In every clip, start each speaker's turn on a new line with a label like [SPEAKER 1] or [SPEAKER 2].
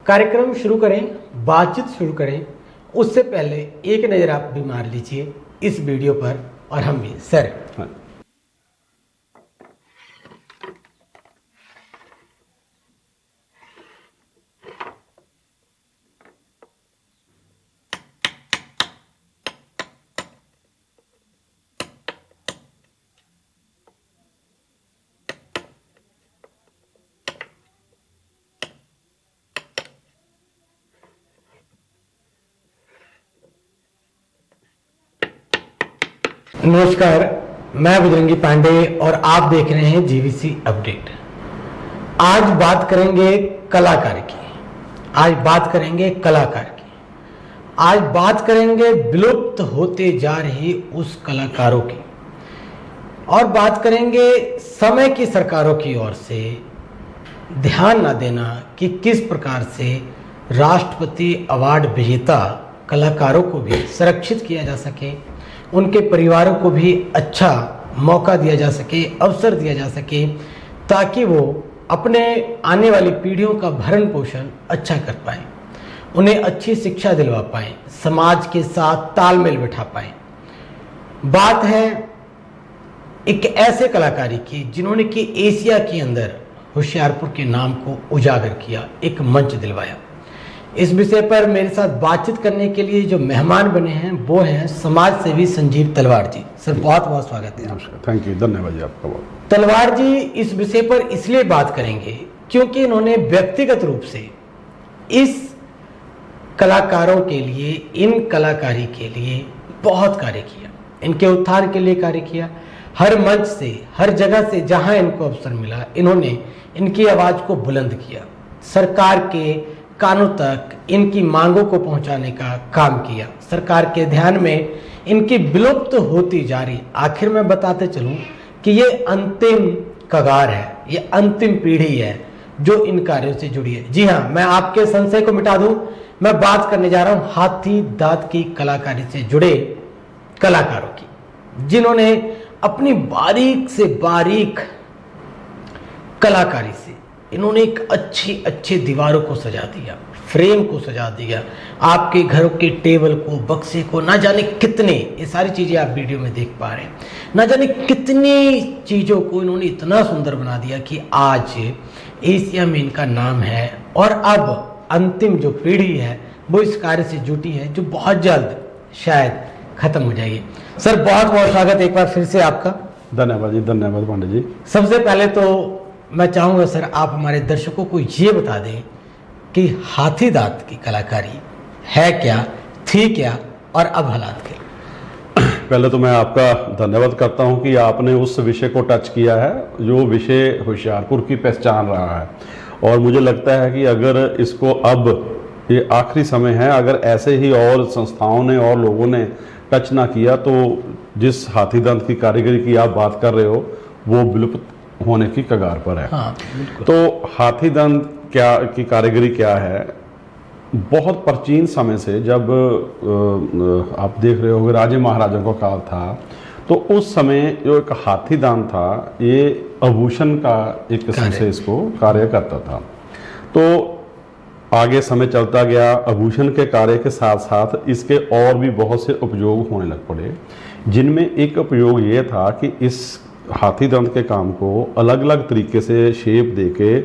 [SPEAKER 1] कार्यक्रम शुरू करें, बातचीत शुरू करें, उससे पहले एक नज़र आप भी मार लीजिए इस वीडियो पर और हम भी सर। नमस्कार, मैं बजरंगी पांडे और आप देख रहे हैं जीवीसी अपडेट। आज बात करेंगे कलाकार की, आज बात करेंगे कलाकार की, आज बात करेंगे विलुप्त होते जा रही उस कलाकारों की, और बात करेंगे समय की सरकारों की ओर से ध्यान न देना कि किस प्रकार से राष्ट्रपति अवार्ड विजेता कलाकारों को भी संरक्षित किया जा सके, उनके परिवारों को भी अच्छा मौका दिया जा सके, अवसर दिया जा सके, ताकि वो अपने आने वाली पीढ़ियों का भरण पोषण अच्छा कर पाएँ, उन्हें अच्छी शिक्षा दिलवा पाएँ, समाज के साथ तालमेल बिठा पाएँ। बात है एक ऐसे कलाकारी की जिन्होंने कि एशिया के अंदर होशियारपुर के नाम को उजागर किया, एक मंच दिलवाया। इस विषय पर मेरे साथ बातचीत करने के लिए जो मेहमान बने हैं वो हैं समाज सेवी संजीव तलवार जी। सर बहुत बहुत स्वागत है।
[SPEAKER 2] नमस्कार, थैंक यू, धन्यवाद जी आपका बहुत।
[SPEAKER 1] तलवार जी इस विषय पर इसलिए बात करेंगे क्योंकि इन्होंने व्यक्तिगत रूप से इस कलाकारों के लिए, इन कलाकारी के लिए बहुत कार्य किया, इनके उत्थान के लिए कार्य किया। हर मंच से, हर जगह से जहां इनको अवसर मिला, इन्होंने इनकी आवाज को बुलंद किया, सरकार के कानों तक इनकी मांगों को पहुंचाने का काम किया, सरकार के ध्यान में इनकी विलुप्त होती जा रही। आखिर में बताते चलूं कि ये अंतिम कगार है, ये अंतिम पीढ़ी है जो इन कार्यों से जुड़ी है। जी हाँ, मैं आपके संशय को मिटा दूं, मैं बात करने जा रहा हूं हाथी दांत की कलाकारी से जुड़े कलाकारों की, जिन्होंने अपनी बारीक से बारीक कलाकारी से इन्होंने एक अच्छी दीवारों को सजा दिया, फ्रेम को सजा दिया, आपके घरों के टेबल को, बक्से को, ना जाने कितने, ये सारी चीज़ें आप वीडियो में देख पा रहे हैं, ना जाने कितनी चीज़ों को इन्होंने इतना सुंदर बना दिया कि आज एशिया में इनका नाम है। और अब अंतिम जो पीढ़ी है वो इस कार्य से जुटी है, जो बहुत जल्द शायद खत्म हो जाएगी। सर बहुत बहुत स्वागत एक बार फिर से आपका।
[SPEAKER 2] धन्यवाद जी, धन्यवाद पांडे जी।
[SPEAKER 1] सबसे पहले तो मैं चाहूँगा सर आप हमारे दर्शकों को ये बता दें कि हाथी दांत की कलाकारी है क्या, थी क्या और अब हालात क्या।
[SPEAKER 2] पहले तो मैं आपका धन्यवाद करता हूं कि आपने उस विषय को टच किया है जो विषय होशियारपुर की पहचान रहा है, और मुझे लगता है कि अगर इसको, अब ये आखिरी समय है, अगर ऐसे ही और संस्थाओं ने और लोगों ने टच ना किया तो जिस हाथी दांत की कारीगरी की आप बात कर रहे हो वो विलुप्त होने की कगार पर है।
[SPEAKER 1] हाँ,
[SPEAKER 2] तो हाथी दांत क्या की कारीगरी क्या है, बहुत प्राचीन समय से, जब आप देख रहे होंगे राजे महाराजों का काल था, तो उस समय जो एक हाथी दांत था ये आभूषण का एक किस्म से इसको कार्य करता था। तो आगे समय चलता गया, आभूषण के कार्य के साथ साथ इसके और भी बहुत से उपयोग होने लग पड़े, जिनमें एक उपयोग ये था कि इस हाथी दांत के काम को अलग अलग तरीके से शेप देके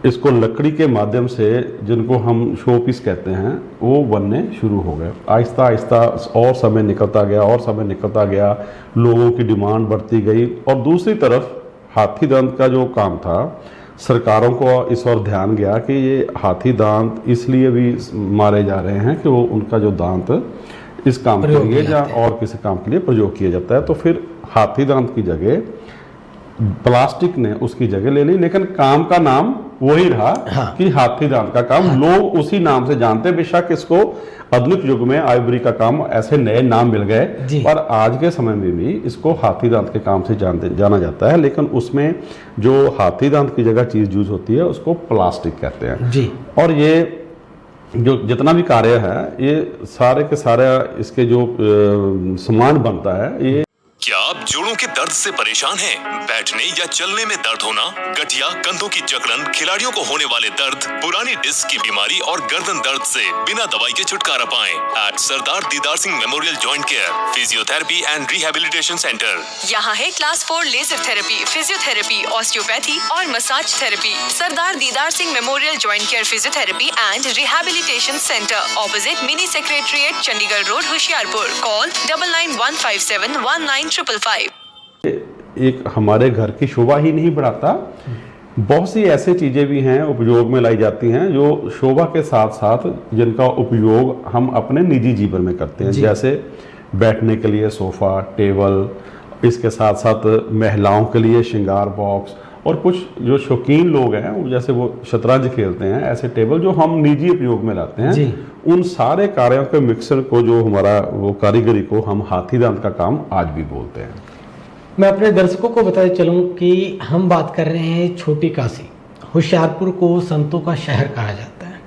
[SPEAKER 2] इसको लकड़ी के माध्यम से, जिनको हम शो पीस कहते हैं, वो बनने शुरू हो गए। आहिस्ता आहिस्ता और समय निकलता गया और समय निकलता गया, लोगों की डिमांड बढ़ती गई, और दूसरी तरफ हाथी दांत का जो काम था, सरकारों को इस ओर ध्यान गया कि ये हाथी दांत इसलिए भी मारे जा रहे हैं कि वो उनका जो दांत इस काम के लिए या और किसी काम के लिए प्रयोग किया जाता है। तो फिर हाथी दांत की जगह प्लास्टिक ने उसकी जगह ले ली, लेकिन काम का नाम वही रहा। हाँ। कि हाथी दांत का काम। हाँ। लोग उसी नाम से जानते, बेशक इसको आधुनिक युग में आइवरी का काम ऐसे नए नाम मिल गए, पर आज के समय में भी इसको हाथी दांत के काम से जाना जाता है, लेकिन उसमें जो हाथी दांत की जगह चीज यूज होती है उसको प्लास्टिक कहते हैं जी। और ये जो जितना भी कार्य है, ये सारे के सारे इसके जो सामान बनता है, ये
[SPEAKER 3] क्या आप जुड़ जोड़ों के दर्द से परेशान हैं? बैठने या चलने में दर्द होना, गठिया, कंधों की जकड़न, खिलाड़ियों को होने वाले दर्द, पुरानी डिस्क की बीमारी और गर्दन दर्द से बिना दवाई के छुटकारा पाएं at Sardar Didar Singh memorial joint care physiotherapy and rehabilitation centre.
[SPEAKER 4] यहाँ है class 4 laser therapy, physiotherapy, osteopathy और massage therapy. Sardar Didar Singh memorial joint care physiotherapy and rehabilitation centre, opposite mini secretariat, Chandigarh road, Hoshiarpur. Call 9915719555।
[SPEAKER 2] एक हमारे घर की शोभा ही नहीं बढ़ाता, बहुत सी ऐसी चीजें भी हैं उपयोग में लाई जाती हैं जो शोभा के साथ साथ जिनका उपयोग हम अपने निजी जीवन में करते हैं, जैसे बैठने के लिए सोफा, टेबल, इसके साथ साथ महिलाओं के लिए श्रृंगार बॉक्स, और कुछ जो शौकीन लोग हैं वो जैसे वो शतरंज खेलते हैं, ऐसे टेबल जो हम निजी उपयोग में लाते हैं, उन सारे कार्यों के मिक्सर को, जो हमारा वो कारीगरी को हम हाथी दांत का काम आज भी बोलते हैं।
[SPEAKER 1] मैं अपने दर्शकों को बताते चलूं कि हम बात कर रहे हैं छोटी काशी। होशियारपुर को संतों का शहर कहा जाता है,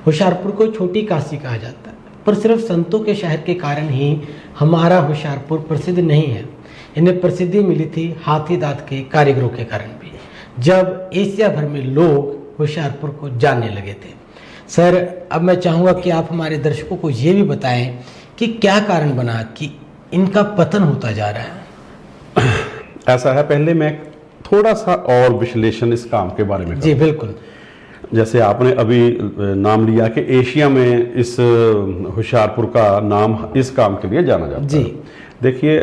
[SPEAKER 1] होशियारपुर को छोटी काशी कहा जाता है, पर सिर्फ संतों के शहर के कारण ही हमारा होशियारपुर प्रसिद्ध नहीं है। इन्हें प्रसिद्धि मिली थी हाथी दांत के कारीगरों के कारण भी, जब एशिया भर में लोग होशियारपुर को जानने लगे थे। सर, अब मैं चाहूँगा कि आप हमारे दर्शकों को ये भी बताएं कि क्या कारण बना कि इनका पतन होता जा रहा है।
[SPEAKER 2] ऐसा है, पहले मैं थोड़ा सा और विश्लेषण इस काम के बारे में
[SPEAKER 1] जी बिल्कुल।
[SPEAKER 2] जैसे आपने अभी नाम लिया कि एशिया में इस होशियारपुर का नाम इस काम के लिए जाना जाता है। देखिए,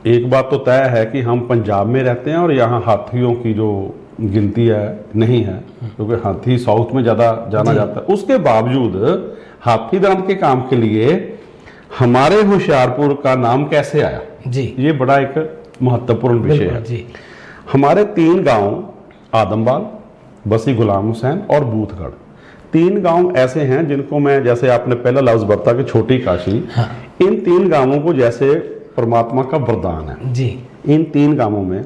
[SPEAKER 2] एक बात तो तय है कि हम पंजाब में रहते हैं और यहाँ हाथियों की जो गिनती है नहीं है, क्योंकि हाथी साउथ में ज़्यादा जाना जाता है। उसके बावजूद हाथी दांत के काम के लिए हमारे होशियारपुर का नाम कैसे आया, ये बड़ा एक महत्वपूर्ण विषय है। हमारे 3 गांव, आदमबाल, बसी गुलाम हुसैन और बूथगढ़, 3 गांव ऐसे हैं जिनको मैं, जैसे आपने पहला लफ्ज बरता कि छोटी काशी, इन 3 गांवों को जैसे परमात्मा का वरदान है जी। इन 3 गांवों में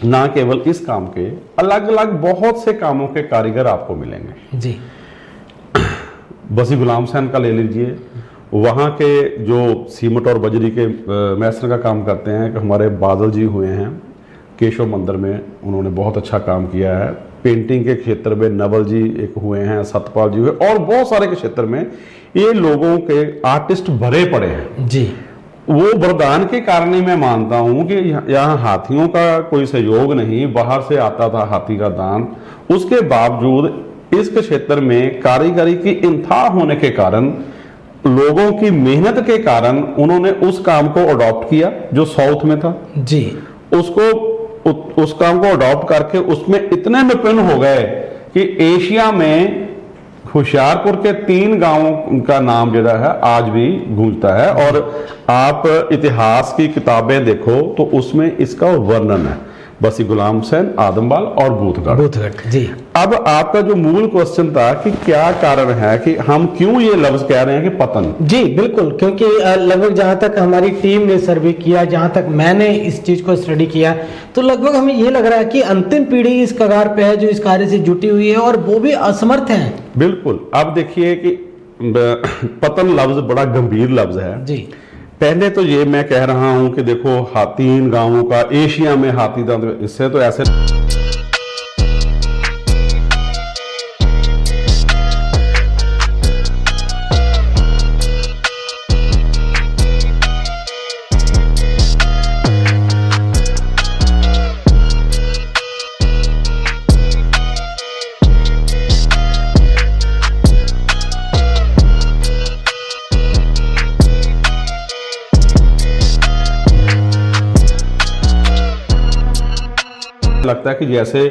[SPEAKER 2] ना केवल इस काम के, अलग अलग बहुत से कामों के कारीगर आपको मिलेंगे जी। बसी गुलाम हुसैन का ले लीजिए, वहाँ के जो सीमेंट और बजरी के मैसर का काम करते हैं, कि हमारे बादल जी हुए हैं केशव मंदिर में, उन्होंने बहुत अच्छा काम किया है। पेंटिंग के क्षेत्र में नवल जी एक हुए हैं, सतपाल जी हुए, और बहुत सारे के क्षेत्र में ये लोगों के आर्टिस्ट भरे पड़े हैं जी। वो वरदान के कारण ही मैं मानता हूँ कि यहाँ हाथियों का कोई सहयोग नहीं, बाहर से आता था हाथी का दांत। उसके बावजूद इस क्षेत्र में कारीगरी की इंतहा होने के कारण, लोगों की मेहनत के कारण, उन्होंने उस काम को अडॉप्ट किया जो साउथ में था जी। उस काम को अडॉप्ट करके उसमें इतने निपुण हो गए कि एशिया में होशियारपुर के 3 गांवों का नाम जो है आज भी गूंजता है। और आप इतिहास की किताबें देखो तो उसमें इसका वर्णन है, बसी गुलाम हुसैन, आदमबाल और बूथगढ़ जी। अब आपका जो मूल क्वेश्चन था कि क्या कारण है कि हम क्यों ये लफ्ज कह रहे हैं कि पतन,
[SPEAKER 1] जी बिल्कुल, क्योंकि लगभग जहां तक हमारी टीम ने सर्वे किया, जहां तक मैंने इस चीज को स्टडी किया, तो लगभग हमें ये लग रहा है कि अंतिम पीढ़ी इस कगार पे है जो इस कार्य से जुटी हुई है, और वो भी असमर्थ है।
[SPEAKER 2] बिल्कुल। अब देखिए कि पतन लफ्ज बड़ा गंभीर लफ्ज है जी। पहले तो ये मैं कह रहा हूं कि देखो, 3 गांवों का एशिया में हाथी दांत, इससे तो ऐसे लगता है कि जैसे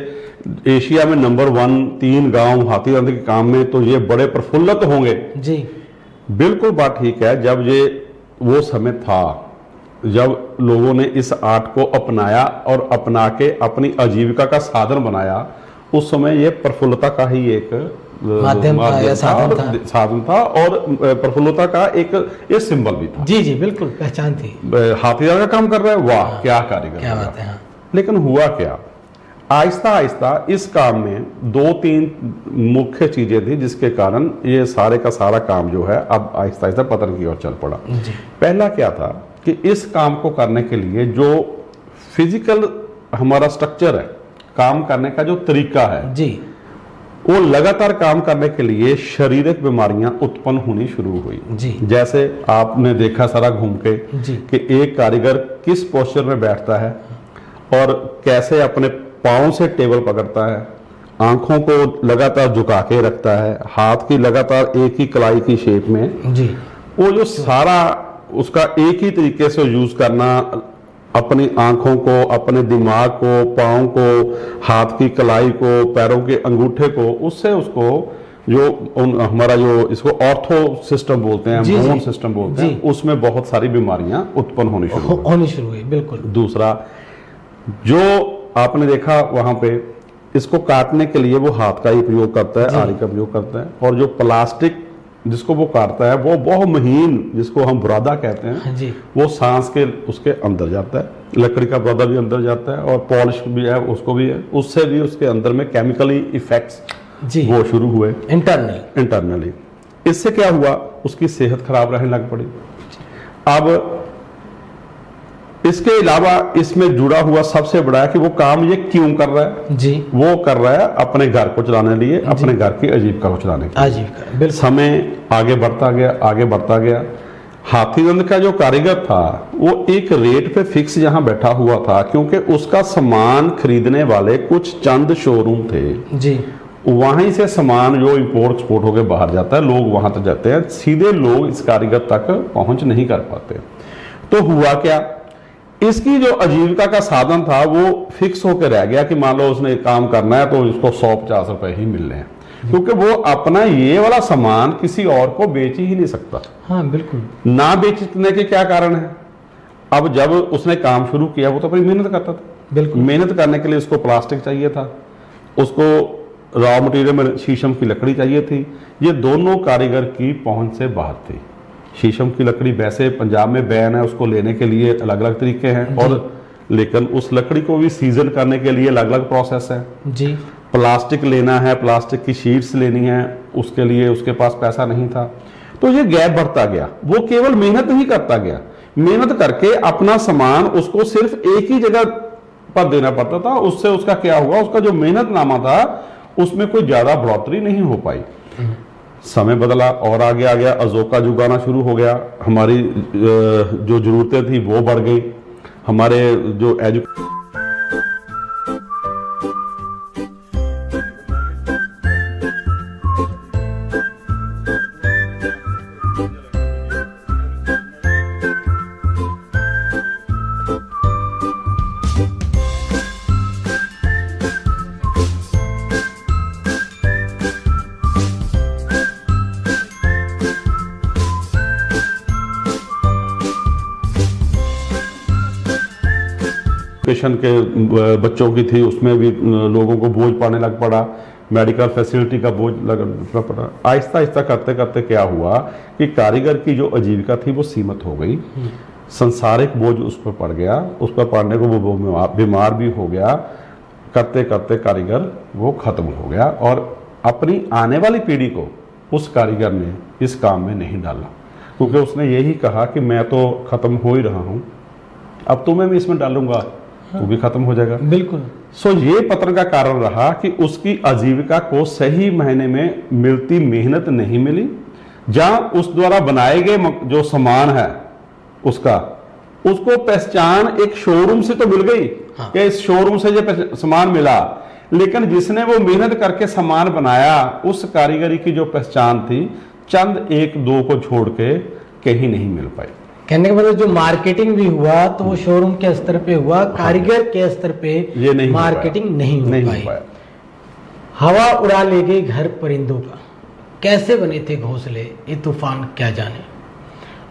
[SPEAKER 2] एशिया में नंबर 1 3 गांव हाथी दांत के काम में, तो ये बड़े प्रफुल्लित होंगे जी। बिल्कुल बात ठीक है। जब ये वो समय था जब लोगों ने इस आर्ट को अपनाया और अपना के अपनी आजीविका का साधन बनाया, उस समय ये प्रफुल्लता का ही एक
[SPEAKER 1] माध्यम था,
[SPEAKER 2] साधन था और प्रफुल्लता का एक ये सिंबल भी था।
[SPEAKER 1] जी जी बिल्कुल, पहचान थी।
[SPEAKER 2] हाथी दांत का काम कर रहे हैं, वाह क्या कारीगर,
[SPEAKER 1] क्या बात है।
[SPEAKER 2] लेकिन हुआ क्या, आहिस्ता आहिस्ता इस काम में 2-3 मुख्य चीजें थी जिसके कारण ये सारे का सारा काम जो है अब आहिस्ता आहिस्ता पतन की ओर चल पड़ा। पहला क्या था कि इस काम को करने के लिए जो फिजिकल हमारा स्ट्रक्चर है, काम करने का जो तरीका है
[SPEAKER 1] जी
[SPEAKER 2] वो लगातार काम करने के लिए शारीरिक बीमारियां उत्पन्न होनी शुरू हुई।
[SPEAKER 1] जी
[SPEAKER 2] जैसे आपने देखा सारा घूम के
[SPEAKER 1] जी
[SPEAKER 2] कि एक कारीगर किस पोस्चर में बैठता है और कैसे अपने पाँव से टेबल पकड़ता है, आंखों को लगातार झुका के रखता है, हाथ की लगातार एक ही कलाई की शेप में,
[SPEAKER 1] जी
[SPEAKER 2] वो जो सारा उसका एक ही तरीके से यूज करना, अपनी आंखों को, अपने दिमाग को, पाँव को, हाथ की कलाई को, पैरों के अंगूठे को, उससे उसको जो हमारा जो इसको ऑर्थो सिस्टम बोलते हैं,
[SPEAKER 1] जी,
[SPEAKER 2] बोन
[SPEAKER 1] जी,
[SPEAKER 2] सिस्टम बोलते
[SPEAKER 1] जी।
[SPEAKER 2] हैं, उसमें बहुत सारी बीमारियां उत्पन्न होनी शुरू हुई।
[SPEAKER 1] होनी शुरू हुई, बिल्कुल।
[SPEAKER 2] दूसरा जो आपने देखा वहां पे, इसको काटने के लिए वो हाथ का ही प्रयोग करता है,
[SPEAKER 1] जी।
[SPEAKER 2] आरी का प्रयोग करता है, और जो प्लास्टिक जिसको वो काटता है वो बहुत महीन, जिसको हम बुरादा कहते हैं,
[SPEAKER 1] जी
[SPEAKER 2] वो सांस के उसके अंदर जाता है, लकड़ी का बुरादा भी अंदर जाता है, और पॉलिश भी है उसको भी है, उससे भी उसके अंदर में केमिकली इफेक्ट्स
[SPEAKER 1] जी
[SPEAKER 2] वो शुरू हुए
[SPEAKER 1] इंटरनली।
[SPEAKER 2] इससे क्या हुआ, उसकी सेहत खराब रहने लग पड़ी। अब इसके अलावा इसमें जुड़ा हुआ सबसे बड़ा है कि वो काम ये क्यों कर रहा है,
[SPEAKER 1] जी
[SPEAKER 2] वो कर रहा है अपने घर को चलाने लिए, अपने घर की आजीविका को चलाने के लिए।
[SPEAKER 1] आजीविका, बिल्कुल।
[SPEAKER 2] समय आगे बढ़ता गया, आगे बढ़ता गया। हाथीदंत का जो कारीगर था वो एक रेट पे फिक्स यहां बैठा हुआ था, क्योंकि उसका सामान खरीदने वाले कुछ चंद शोरूम थे,
[SPEAKER 1] जी
[SPEAKER 2] वहीं से सामान जो इंपोर्ट एक्सपोर्ट होकर बाहर जाता है, लोग वहां तक जाते हैं, सीधे लोग इस कारीगर तक पहुंच नहीं कर पाते। तो हुआ क्या, इसकी जो आजीविका का साधन था वो फिक्स होकर रह गया कि मान लो उसने काम करना है तो उसको 150 रुपए ही मिल रहे हैं, क्योंकि वो अपना ये वाला सामान किसी और को बेच ही नहीं सकता।
[SPEAKER 1] हाँ बिल्कुल।
[SPEAKER 2] ना बेचने के क्या कारण है, अब जब उसने काम शुरू किया वो तो अपनी मेहनत करता था,
[SPEAKER 1] बिल्कुल।
[SPEAKER 2] मेहनत करने के लिए उसको प्लास्टिक चाहिए था, उसको रॉ मटेरियल में शीशम की लकड़ी चाहिए थी, ये दोनों कारीगर की पहुंच से बाहर थी। शीशम की लकड़ी वैसे पंजाब में बैन है, उसको लेने के लिए अलग अलग तरीके हैं, और लेकिन उस लकड़ी को भी सीजन करने के लिए अलग अलग प्रोसेस है।
[SPEAKER 1] जी
[SPEAKER 2] प्लास्टिक लेना है, प्लास्टिक की शीट्स लेनी है, उसके लिए उसके पास पैसा नहीं था। तो ये गैप बढ़ता गया, वो केवल मेहनत नहीं करता गया, मेहनत करके अपना सामान उसको सिर्फ एक ही जगह पर देना पड़ता था। उससे उसका क्या हुआ, उसका जो मेहनतनामा था उसमें कोई ज्यादा बढ़ोतरी नहीं हो पाई। समय बदला और आगे आ गया, अजोका युग आना शुरू हो गया, हमारी जो जरूरतें थी वो बढ़ गई, हमारे जो एजुकेशन के बच्चों की थी, उसमें भी लोगों को बोझ पड़ने लग पड़ा, मेडिकल फैसिलिटी का बोझ लगना पड़ा। आहिस्ता आहिस्ता करते करते क्या हुआ कि कारीगर की जो आजीविका थी वो सीमित हो गई, संसारिक बोझ उस पर पड़ गया, उस पर पड़ने को वो बीमार भी हो गया, करते करते कारीगर वो खत्म हो गया, और अपनी आने वाली पीढ़ी को उस कारीगर ने इस काम में नहीं डाला, क्योंकि उसने यही कहा कि मैं तो खत्म हो ही रहा हूं, अब तुम्हें भी इसमें डालूंगा तो भी खत्म हो जाएगा।
[SPEAKER 1] बिल्कुल।
[SPEAKER 2] सो ये पतन का कारण रहा कि उसकी आजीविका को सही महीने में मिलती मेहनत नहीं मिली, जहां उस द्वारा बनाए गए जो सामान है उसको पहचान एक शोरूम से तो मिल गई,
[SPEAKER 1] हाँ।
[SPEAKER 2] कि इस शोरूम से जो सामान मिला, लेकिन जिसने वो मेहनत करके सामान बनाया उस कारीगरी की जो पहचान थी चंद एक दो को छोड़ के कहीं नहीं मिल पाई।
[SPEAKER 1] कहने का मतलब जो मार्केटिंग भी हुआ तो वो शोरूम के स्तर पे हुआ, कारीगर के स्तर पे
[SPEAKER 2] ये नहीं
[SPEAKER 1] मार्केटिंग नहीं हो पाई।
[SPEAKER 2] पाया।
[SPEAKER 1] हवा उड़ा ले गई घर परिंदों का, कैसे बने थे घोंसले ये तूफान क्या जाने,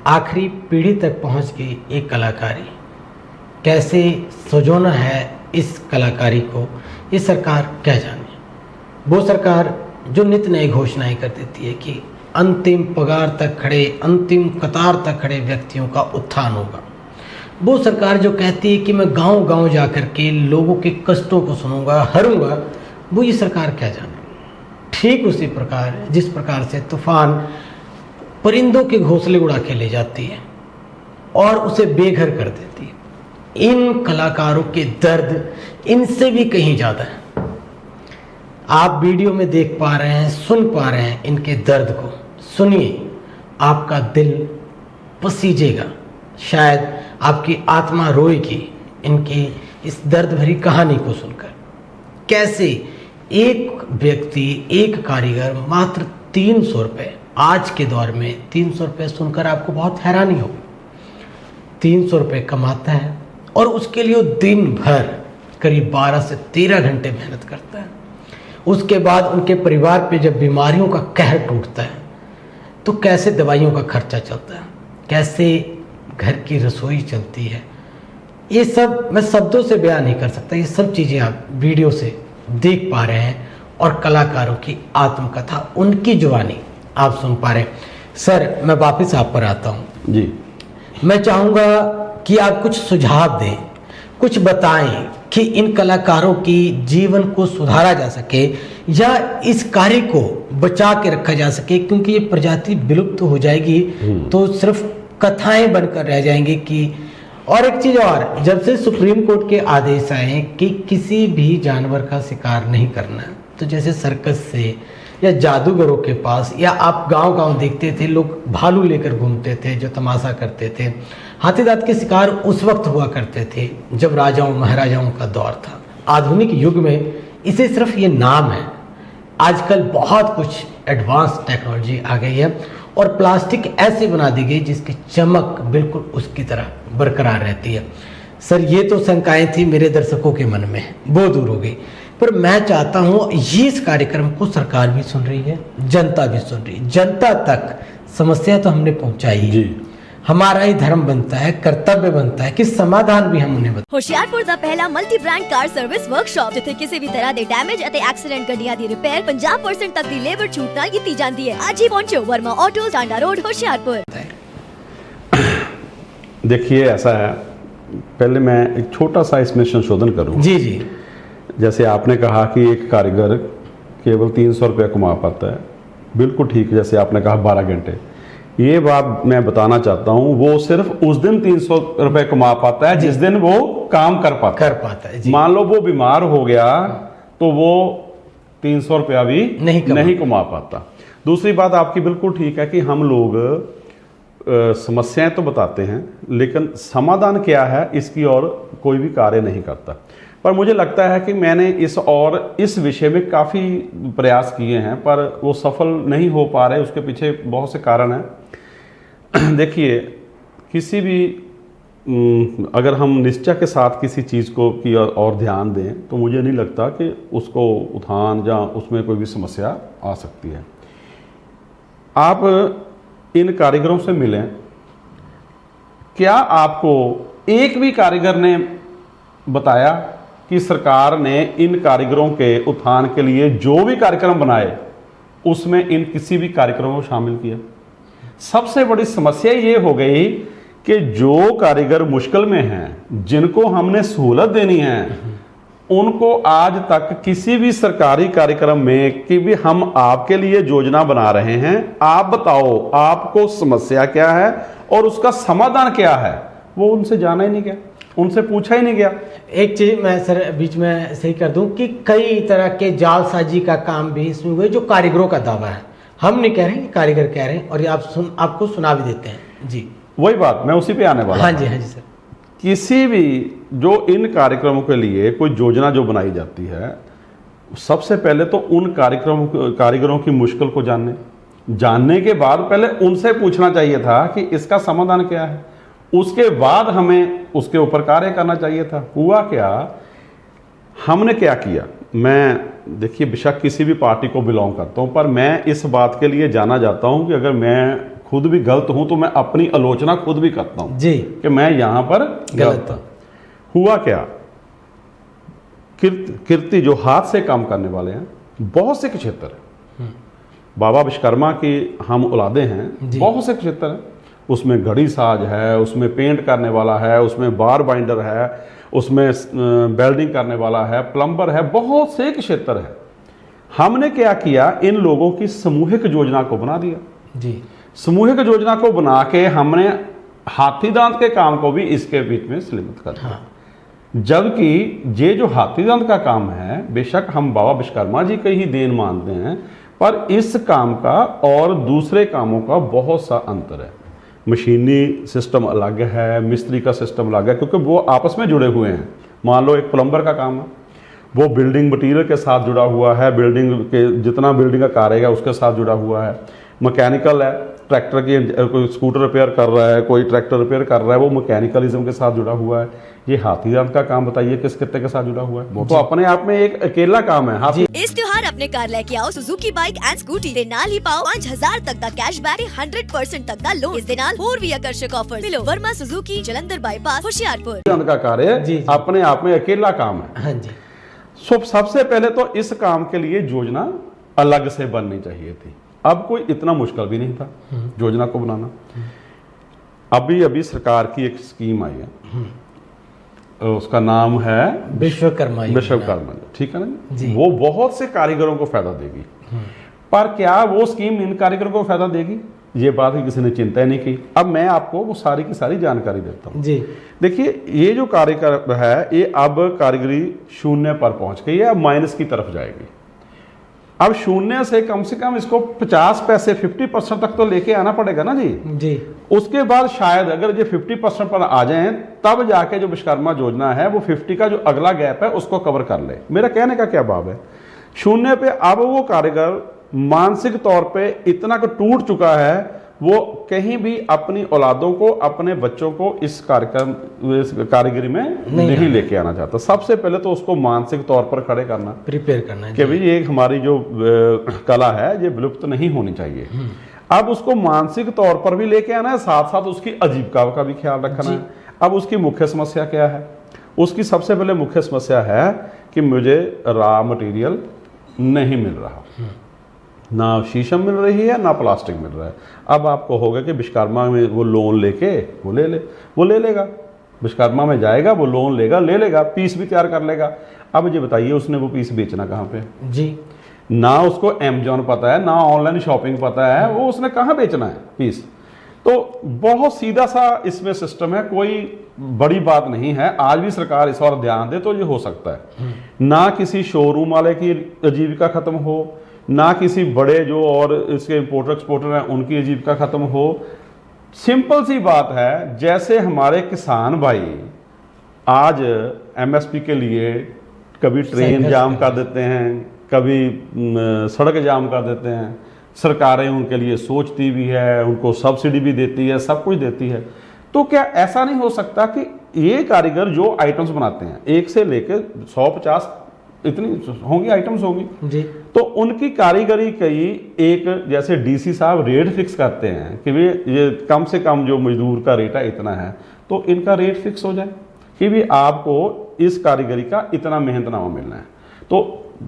[SPEAKER 1] आखिरी पीढ़ी तक पहुंच गई एक कलाकारी, कैसे सजोना है इस कलाकारी को ये सरकार क्या जाने। वो सरकार जो नित नई घोषणाएं कर देती है कि अंतिम पगार तक खड़े, अंतिम कतार तक खड़े व्यक्तियों का उत्थान होगा, वो सरकार जो कहती है कि मैं गांव गांव जाकर के लोगों के कष्टों को सुनूंगा, हरूंगा, वो ये सरकार क्या जाने। ठीक उसी प्रकार जिस प्रकार से तूफान परिंदों के घोंसले उड़ा के ले जाती है और उसे बेघर कर देती है, इन कलाकारों के दर्द इनसे भी कहीं ज़्यादा है। आप वीडियो में देख पा रहे हैं, सुन पा रहे हैं इनके दर्द को। सुनिए, आपका दिल पसीजेगा, शायद आपकी आत्मा रोएगी इनकी इस दर्द भरी कहानी को सुनकर। कैसे एक व्यक्ति, एक कारीगर मात्र 300 रुपये, आज के दौर में 300 रुपये सुनकर आपको बहुत हैरानी हो, 300 रुपये कमाता है और उसके लिए वो दिन भर करीब 12 से 13 घंटे मेहनत करता है। उसके बाद उनके परिवार पे जब बीमारियों का कहर टूटता है तो कैसे दवाइयों का खर्चा चलता है, कैसे घर की रसोई चलती है, ये सब मैं शब्दों से बयान नहीं कर सकता। ये सब चीज़ें आप वीडियो से देख पा रहे हैं और कलाकारों की आत्मकथा, उनकी जुबानी आप सुन पा रहे हैं। सर, मैं वापस आप पर आता हूँ
[SPEAKER 2] जी।
[SPEAKER 1] मैं चाहूँगा कि आप कुछ सुझाव दें, कुछ बताएं कि इन कलाकारों की जीवन को सुधारा जा सके या इस कार्य को बचा के रखा जा सके, क्योंकि ये प्रजाति विलुप्त हो जाएगी तो सिर्फ कथाएं बनकर रह जाएंगी। कि और एक चीज़ और, जब से सुप्रीम कोर्ट के आदेश आए कि किसी भी जानवर का शिकार नहीं करना, तो जैसे सर्कस से या जादूगरों के पास, या आप गांव-गांव देखते थे लोग भालू लेकर घूमते थे जो तमाशा करते थे, हाथी दांत के शिकार उस वक्त हुआ करते थे जब राजाओं महाराजाओं का दौर था। आधुनिक युग में इसे सिर्फ ये नाम है। आजकल बहुत कुछ एडवांस टेक्नोलॉजी आ गई है और प्लास्टिक ऐसे बना दी गई जिसकी चमक बिल्कुल उसकी तरह बरकरार रहती है। सर, ये तो शंकाएं थी मेरे दर्शकों के मन में, वो दूर हो गई। पर मैं चाहता हूँ ये इस कार्यक्रम को सरकार भी सुन रही है, जनता भी सुन रही है। जनता तक समस्या तो हमने पहुँचाई
[SPEAKER 2] जी।
[SPEAKER 1] हमारा ही धर्म बनता है, कर्तव्य बनता है कि समाधान भी हम उन्हें बताएं।
[SPEAKER 5] ਹੁਸ਼ਿਆਰਪੁਰ ਦਾ ਪਹਿਲਾ ਮਲਟੀ ਬ੍ਰਾਂਡ ਕਾਰ ਸਰਵਿਸ ਵਰਕਸ਼ਾਪ ਜਿੱਥੇ ਕਿਸੇ ਵੀ ਤਰ੍ਹਾਂ ਦੇ ਡੈਮੇਜ ਅਤੇ ਐਕਸੀਡੈਂਟ ਗੱਡੀਆਂ ਦੀ ਰਿਪੇਅਰ 50% ਤੱਕ ਦੀ ਲੇਬਰ ਛੂਟ ਨਾਲ ਕੀਤੀ ਜਾਂਦੀ ਹੈ। ਅੱਜ ਹੀ ਪਹੁੰਚੋ ਵਰਮਾ ਆਟੋ ਟਾਂਡਾ रोड ਹੁਸ਼ਿਆਰਪੁਰ।
[SPEAKER 2] देखिए, ऐसा है, पहले मैं एक छोटा सा इसमें संशोधन करूँ।
[SPEAKER 1] जी जी।
[SPEAKER 2] जैसे आपने कहा कि एक कारीगर केवल 300 रुपये कमा पाता है, बिल्कुल ठीक है। जैसे आपने कहा 12 घंटे, ये बात मैं बताना चाहता हूँ, वो सिर्फ उस दिन 300 रुपये कमा पाता है जिस दिन वो काम कर पाता है। मान लो वो बीमार हो गया तो वो 300 रुपया भी नहीं कमा पाता। दूसरी बात आपकी बिल्कुल ठीक है कि हम लोग समस्याएं तो बताते हैं लेकिन समाधान क्या है इसकी और कोई भी कार्य नहीं करता। पर मुझे लगता है कि मैंने इस विषय में काफ़ी प्रयास किए हैं पर वो सफल नहीं हो पा रहे। उसके पीछे बहुत से कारण हैं। देखिए, किसी भी अगर हम निश्चय के साथ किसी चीज़ को की और ध्यान दें तो मुझे नहीं लगता कि उसको उत्थान या उसमें कोई भी समस्या आ सकती है। आप इन कारीगरों से मिलें, क्या आपको एक भी कारीगर ने बताया कि सरकार ने इन कारीगरों के उत्थान के लिए जो भी कार्यक्रम बनाए उसमें इन किसी भी कार्यक्रम को शामिल किया? सबसे बड़ी समस्या ये हो गई कि जो कारीगर मुश्किल में हैं, जिनको हमने सहूलत देनी है, उनको आज तक किसी भी सरकारी कार्यक्रम में कि भी हम आपके लिए योजना बना रहे हैं, आप बताओ आपको समस्या क्या है और उसका समाधान क्या है, वो उनसे जाना ही नहीं गया, उनसे पूछा ही नहीं गया।
[SPEAKER 1] एक चीज मैं सर बीच में सही कर दूं कि कई तरह के जालसाजी का काम भी इसमें हुए जो कारीगरों का दावा है। हम नहीं कह रहे हैं, कारीगर कह रहे हैं और ये आपको सुना भी देते हैं। जी,
[SPEAKER 2] वही बात मैं उसी पे आने वाला।
[SPEAKER 1] हाँ जी सर।
[SPEAKER 2] किसी भी जो इन कार्यक्रमों के लिए कोई योजना जो बनाई जाती है, सबसे पहले तो उन कारीगरों की मुश्किल को जानने के बाद पहले उनसे पूछना चाहिए था कि इसका समाधान क्या है। उसके बाद हमें उसके ऊपर कार्य करना चाहिए था। हुआ क्या, हमने क्या किया? मैं देखिए बेशक किसी भी पार्टी को बिलोंग करता हूं, पर मैं इस बात के लिए जाना जाता हूं कि अगर मैं खुद भी गलत हूं तो मैं अपनी आलोचना खुद भी करता हूं
[SPEAKER 1] जी
[SPEAKER 2] कि मैं यहां पर गलत हूं। हुआ क्या, कीर्ति जो हाथ से काम करने वाले हैं, बहुत से क्षेत्र है, बाबा विश्वकर्मा की हम औलादे हैं, बहुत से क्षेत्र हैं। उसमें घड़ी साज है, उसमें पेंट करने वाला है, उसमें बार बाइंडर है, उसमें वेल्डिंग करने वाला है, प्लम्बर है, बहुत से क्षेत्र है। हमने क्या किया, इन लोगों की सामूहिक योजना को बना दिया।
[SPEAKER 1] जी,
[SPEAKER 2] सामूहिक योजना को बना के हमने हाथी दांत के काम को भी इसके बीच में सीमित कर दिया।
[SPEAKER 1] हाँ।
[SPEAKER 2] जबकि ये जो हाथी दांत का काम है, बेशक हम बाबा विश्वकर्मा जी की ही देन मानते हैं, पर इस काम का और दूसरे कामों का बहुत सा अंतर है। मशीनी सिस्टम अलग है, मिस्त्री का सिस्टम अलग है, क्योंकि वो आपस में जुड़े हुए हैं। मान लो एक प्लम्बर का काम है, वो बिल्डिंग मटीरियल के साथ जुड़ा हुआ है, बिल्डिंग के जितना बिल्डिंग का कार्य है उसके साथ जुड़ा हुआ है। मैकेनिकल है, ट्रैक्टर की कोई स्कूटर रिपेयर कर रहा है, कोई ट्रैक्टर रिपेयर कर रहा है, वो मैकेनिकलिज्म के साथ जुड़ा हुआ है। ये हाथी दांत का काम बताइए किस कितने के साथ जुड़ा हुआ है? वो तो अपने आप में एक अकेला काम है। हाथी
[SPEAKER 5] इस त्योहार अपने कार लेके आओ सुजुकी बाइक एंड स्कूटी ते नाल ही पाओ 5000 तक का कैशबैक ते 100% तक का लोन। इस दे नाल होर भी आकर्षक ऑफर मिलो। Verma Suzuki Jalandhar bypass Hoshiarpur.
[SPEAKER 2] दांत का कार्य
[SPEAKER 1] जी, जी।
[SPEAKER 2] अपने आप में अकेला काम है।
[SPEAKER 1] हाँ जी।
[SPEAKER 2] सबसे पहले तो इस काम के लिए योजना अलग से बननी चाहिए थी। अब कोई इतना मुश्किल भी नहीं था योजना को बनाना। अभी अभी सरकार की एक स्कीम आई है, उसका नाम है
[SPEAKER 1] विश्वकर्मा योजना।
[SPEAKER 2] विश्वकर्मा, ठीक है ना
[SPEAKER 1] जी।
[SPEAKER 2] वो बहुत से कारीगरों को फायदा देगी, पर क्या वो स्कीम इन कारीगरों को फायदा देगी, ये बात ही किसी ने चिंता ही नहीं की। अब मैं आपको वो सारी की सारी जानकारी देता हूँ
[SPEAKER 1] जी।
[SPEAKER 2] देखिए, ये जो कारीगर है ये अब कारीगरी शून्य पर पहुंच गई है, अब माइनस की तरफ जाएगी। अब शून्य से कम इसको 50 पैसे 50% तक तो लेके आना पड़ेगा ना जी।
[SPEAKER 1] जी।
[SPEAKER 2] उसके बाद शायद अगर ये 50% पर आ जाएं, तब जाके जो विश्वकर्मा योजना है वो 50 का जो अगला गैप है उसको कवर कर ले। मेरा कहने का क्या भाव है, शून्य पे अब वो कारीगर मानसिक तौर पे इतना को टूट चुका है, वो कहीं भी अपनी औलादों को, अपने बच्चों को इस कारीगरी में नहीं लेके आना चाहता। सबसे पहले तो उसको मानसिक तौर पर खड़े करना,
[SPEAKER 1] प्रिपेयर करना है
[SPEAKER 2] कि भाई ये हमारी जो कला है ये विलुप्त नहीं होनी चाहिए। अब उसको मानसिक तौर पर भी लेके आना है, साथ साथ उसकी आजीविका का भी ख्याल रखना है। अब उसकी मुख्य समस्या क्या है? उसकी सबसे पहले मुख्य समस्या है कि मुझे रॉ मटेरियल नहीं मिल रहा, ना शीशम मिल रही है ना प्लास्टिक मिल रहा है। अब आपको होगा कि विश्वकर्मा में वो लोन लेके वो ले लेगा, विश्वकर्मा में जाएगा, वो लोन लेगा, ले लेगा, पीस भी तैयार कर लेगा। अब ये बताइए उसने वो पीस बेचना कहाँ पे
[SPEAKER 1] जी?
[SPEAKER 2] ना उसको अमेज़न पता है, ना ऑनलाइन शॉपिंग पता है, वो उसने कहाँ बेचना है पीस। तो बहुत सीधा सा इसमें सिस्टम है, कोई बड़ी बात नहीं है। आज भी सरकार इस और ध्यान दे तो ये हो सकता है। ना किसी शोरूम वाले की आजीविका खत्म हो, ना किसी बड़े जो और इसके इंपोर्टर एक्सपोर्टर हैं उनकी आजीविका खत्म हो। सिंपल सी बात है, जैसे हमारे किसान भाई आज एमएसपी के लिए कभी ट्रेन जाम कर देते हैं, कभी सड़क जाम कर देते हैं, सरकारें उनके लिए सोचती भी है, उनको सब्सिडी भी देती है, सब कुछ देती है। तो क्या ऐसा नहीं हो सकता कि ये कारीगर जो आइटम्स बनाते हैं, एक से लेकर 100-50 इतनी होंगी आइटम्स होंगी
[SPEAKER 1] जी,
[SPEAKER 2] तो उनकी कारीगरी कई एक जैसे डीसी साहब रेट फिक्स करते हैं कि भाई ये कम से कम जो मजदूर का रेट है इतना है, तो इनका रेट फिक्स हो जाए कि भी आपको इस कारीगरी का इतना मेहनतनामा मिलना है। तो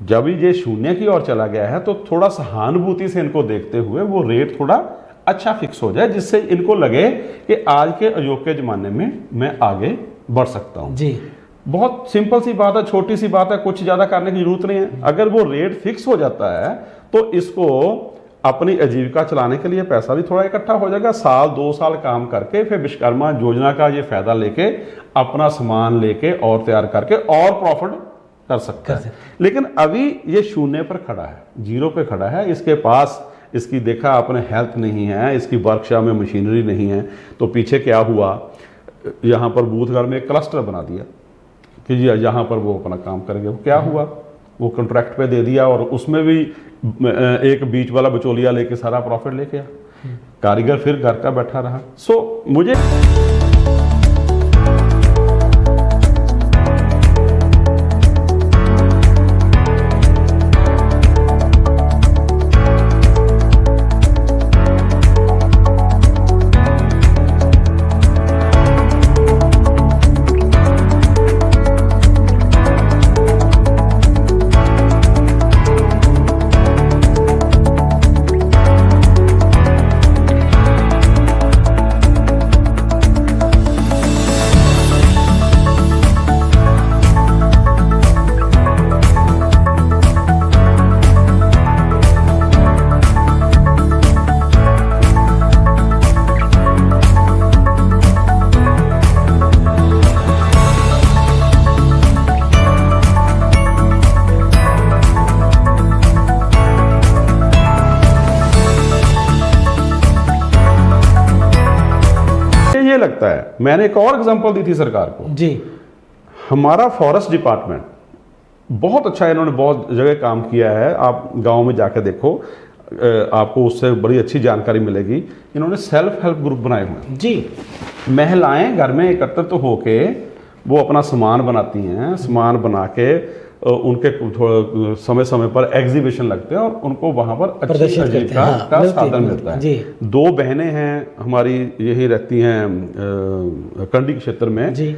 [SPEAKER 2] जब ये शून्य की ओर चला गया है तो थोड़ा सहानुभूति से इनको देखते हुए वो रेट थोड़ा अच्छा फिक्स हो जाए, जिससे इनको लगे कि आज के अयोग्य जमाने में मैं आगे बढ़ सकता हूँ जी। बहुत सिंपल सी बात है, छोटी सी बात है, कुछ ज्यादा करने की जरूरत नहीं है। अगर वो रेट फिक्स हो जाता है तो इसको अपनी आजीविका चलाने के लिए पैसा भी थोड़ा इकट्ठा हो जाएगा। 1-2 साल काम करके फिर विश्वकर्मा योजना का ये फायदा लेके अपना सामान लेके और तैयार करके और प्रॉफिट कर सकता है। लेकिन अभी ये शून्य पर खड़ा है, जीरो पे खड़ा है। इसके पास इसकी देखा आपने हेल्थ नहीं है, इसकी वर्कशॉप में मशीनरी नहीं है। तो पीछे क्या हुआ, यहाँ पर बूथघर में एक क्लस्टर बना दिया कि यहाँ पर वो अपना काम करेंगे। वो क्या हुआ, वो कॉन्ट्रैक्ट पे दे दिया और उसमें भी एक बीच वाला बिचौलिया लेके सारा प्रॉफिट लेके आ, कारीगर फिर घर का बैठा रहा। सो मुझे ये लगता है, मैंने एक और एग्जांपल दी थी सरकार को
[SPEAKER 1] जी,
[SPEAKER 2] हमारा फॉरेस्ट डिपार्टमेंट बहुत अच्छा है, इन्होंने बहुत जगह काम किया है, आप गांव में जाकर देखो, आपको उससे बड़ी अच्छी जानकारी मिलेगी। इन्होंने सेल्फ हेल्प ग्रुप बनाए हुए हैं
[SPEAKER 1] जी,
[SPEAKER 2] महिलाएं घर में एकत्रित होके वो अपना सामान बनाती हैं, सामान बना के उनके थोड़ा समय समय पर एग्जीबिशन लगते हैं और उनको वहां पर अच्छी
[SPEAKER 1] प्रदर्शित करते हैं,
[SPEAKER 2] आजीविका
[SPEAKER 1] हाँ,
[SPEAKER 2] का
[SPEAKER 1] मिलती है,
[SPEAKER 2] साधन
[SPEAKER 1] मिलती
[SPEAKER 2] मिलता
[SPEAKER 1] है,
[SPEAKER 2] है।
[SPEAKER 1] जी।
[SPEAKER 2] 2 बहनें हैं हमारी, यही रहती हैं कंडी क्षेत्र में
[SPEAKER 1] जी।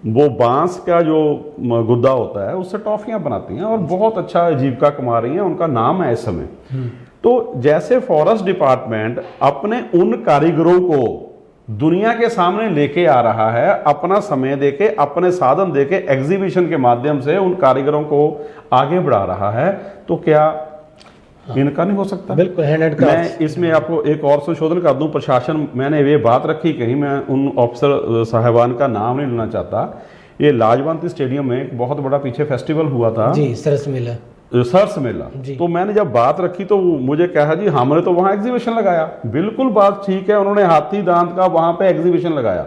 [SPEAKER 2] वो बांस का जो गुद्दा होता है उससे टॉफियां बनाती हैं और बहुत अच्छा आजीविका कमा रही हैं, उनका नाम है इस समय। तो जैसे फॉरेस्ट डिपार्टमेंट अपने उन कारीगरों को दुनिया के सामने लेके आ रहा है, अपना समय देके, अपने साधन देके, एग्जीबिशन के माध्यम से उन कारीगरों को आगे बढ़ा रहा है, तो क्या इनका नहीं हो सकता?
[SPEAKER 1] बिल्कुल, हैंड एंड
[SPEAKER 2] मैं
[SPEAKER 1] क्राफ्ट।
[SPEAKER 2] इसमें आपको एक और संशोधन कर दूं, प्रशासन, मैंने ये बात रखी कहीं, मैं उन ऑफिसर साहिबान का नाम नहीं लेना चाहता। ये लाजवंती स्टेडियम में एक बहुत बड़ा पीछे फेस्टिवल हुआ था,
[SPEAKER 1] जी, सरस मेला,
[SPEAKER 2] सरस मेला।
[SPEAKER 1] जी।
[SPEAKER 2] तो मैंने जब बात रखी तो मुझे कहा जी हमने तो वहां एग्जीबिशन लगाया। बिल्कुल बात ठीक है, उन्होंने हाथी दांत का वहां पे एग्जीबिशन लगाया,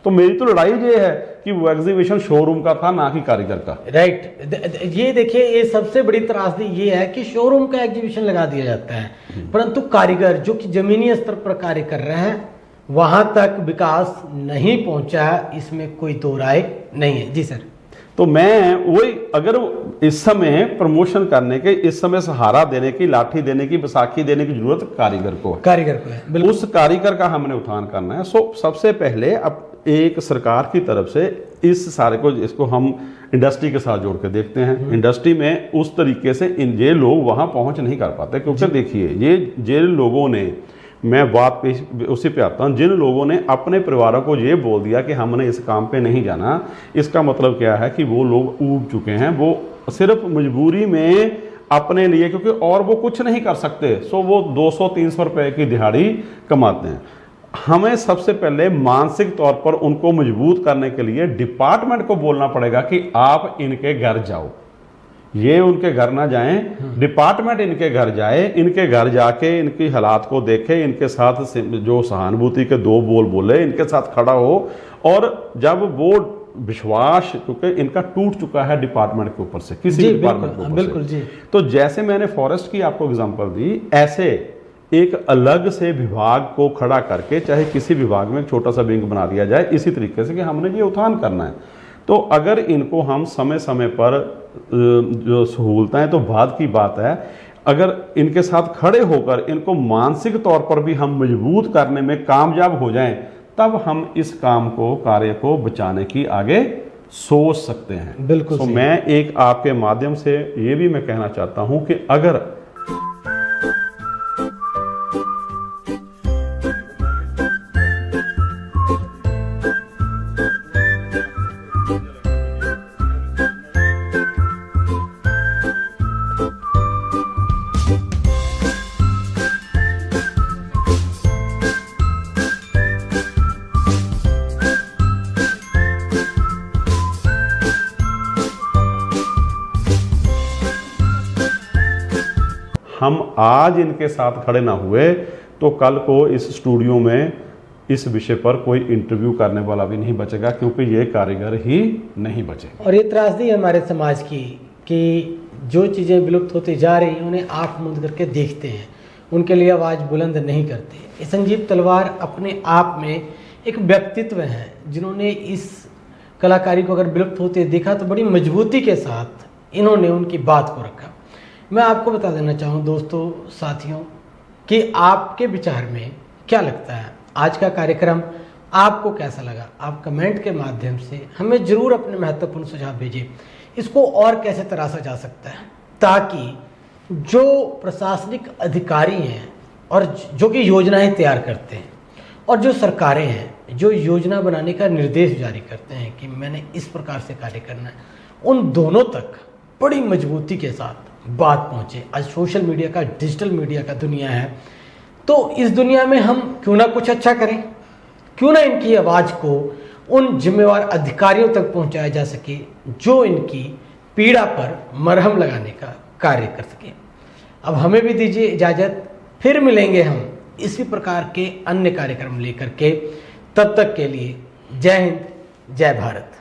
[SPEAKER 2] तो मेरी तो लड़ाई ये है कि वो एग्जीबिशन शोरूम का था, ना कि कारीगर का।
[SPEAKER 1] राइट। ये देखिए, ये सबसे बड़ी त्रासदी ये है कि शोरूम का एग्जीबिशन लगा दिया जाता है, परंतु कारीगर जो कि जमीनी स्तर पर कार्य कर रहे हैं वहां तक विकास नहीं पहुंचा, इसमें कोई दो राय नहीं है। जी सर।
[SPEAKER 2] तो मैं वही, अगर इस समय प्रमोशन करने के, इस समय सहारा देने की, लाठी देने की, बैसाखी देने की जरूरत कारीगर को है,
[SPEAKER 1] कारीगर को है, बिल्कुल।
[SPEAKER 2] उस कारीगर का हमने उत्थान करना है। सबसे पहले अब एक सरकार की तरफ से इस सारे को, इसको हम इंडस्ट्री के साथ जोड़ के देखते हैं। इंडस्ट्री में उस तरीके से ये लोग वहां पहुंच नहीं कर पाते, क्योंकि देखिए ये जिन लोगों ने, मैं बात पे उसी पे आता हूँ, जिन लोगों ने अपने परिवारों को ये बोल दिया कि हमने इस काम पे नहीं जाना, इसका मतलब क्या है कि वो लोग ऊब चुके हैं, वो सिर्फ मजबूरी में अपने लिए, क्योंकि और वो कुछ नहीं कर सकते, सो वो 200-300 रुपए की दिहाड़ी कमाते हैं। हमें सबसे पहले मानसिक तौर पर उनको मजबूत करने के लिए डिपार्टमेंट को बोलना पड़ेगा कि आप इनके घर जाओ, ये उनके घर ना जाएं, डिपार्टमेंट इनके घर जाए, इनके घर जाके इनकी हालात को देखे, इनके साथ जो सहानुभूति के 2 बोल बोले, इनके साथ खड़ा हो, और जब वो विश्वास, क्योंकि इनका टूट चुका है डिपार्टमेंट के ऊपर से, किसी डिपार्टमेंट के ऊपर से।
[SPEAKER 1] बिल्कुल जी।
[SPEAKER 2] तो जैसे मैंने फॉरेस्ट की आपको एग्जांपल दी, ऐसे एक अलग से विभाग को खड़ा करके, चाहे किसी विभाग में एक छोटा सा विंग बना दिया जाए, इसी तरीके से कि हमने ये उत्थान करना है। तो अगर इनको हम समय समय पर जो सहूलतें, तो बाद की बात है, अगर इनके साथ खड़े होकर इनको मानसिक तौर पर भी हम मजबूत करने में कामयाब हो जाएं, तब हम इस काम को, कार्य को बचाने की आगे सोच सकते हैं।
[SPEAKER 1] बिल्कुल।
[SPEAKER 2] तो मैं एक आपके माध्यम से ये भी मैं कहना चाहता हूं कि अगर हम आज इनके साथ खड़े ना हुए तो कल को इस स्टूडियो में इस विषय पर कोई इंटरव्यू करने वाला भी नहीं बचेगा, क्योंकि ये कारीगर ही नहीं बचे।
[SPEAKER 1] और ये त्रासदी है हमारे समाज की कि जो चीज़ें विलुप्त होती जा रही हैं उन्हें आंख मूंद करके देखते हैं, उनके लिए आवाज़ बुलंद नहीं करते। संजीव तलवार अपने आप में एक व्यक्तित्व हैं जिन्होंने इस कलाकारी को अगर विलुप्त होते देखा तो बड़ी मजबूती के साथ इन्होंने उनकी बात को रखा। मैं आपको बता देना चाहूँ दोस्तों, साथियों, कि आपके विचार में क्या लगता है, आज का कार्यक्रम आपको कैसा लगा? आप कमेंट के माध्यम से हमें जरूर अपने महत्वपूर्ण सुझाव भेजिए। इसको और कैसे तराशा जा सकता है ताकि जो प्रशासनिक अधिकारी हैं और जो कि योजनाएं तैयार करते हैं और जो सरकारें हैं जो योजना बनाने का निर्देश जारी करते हैं कि मैंने इस प्रकार से कार्य करना है, उन दोनों तक बड़ी मजबूती के साथ बात पहुंचे। आज सोशल मीडिया का, डिजिटल मीडिया का दुनिया है, तो इस दुनिया में हम क्यों ना कुछ अच्छा करें, क्यों ना इनकी आवाज़ को उन जिम्मेवार अधिकारियों तक पहुंचाया जा सके जो इनकी पीड़ा पर मरहम लगाने का कार्य कर सके। अब हमें भी दीजिए इजाज़त, फिर मिलेंगे हम इसी प्रकार के अन्य कार्यक्रम लेकर के। तब तक के लिए जय हिंद, जय भारत।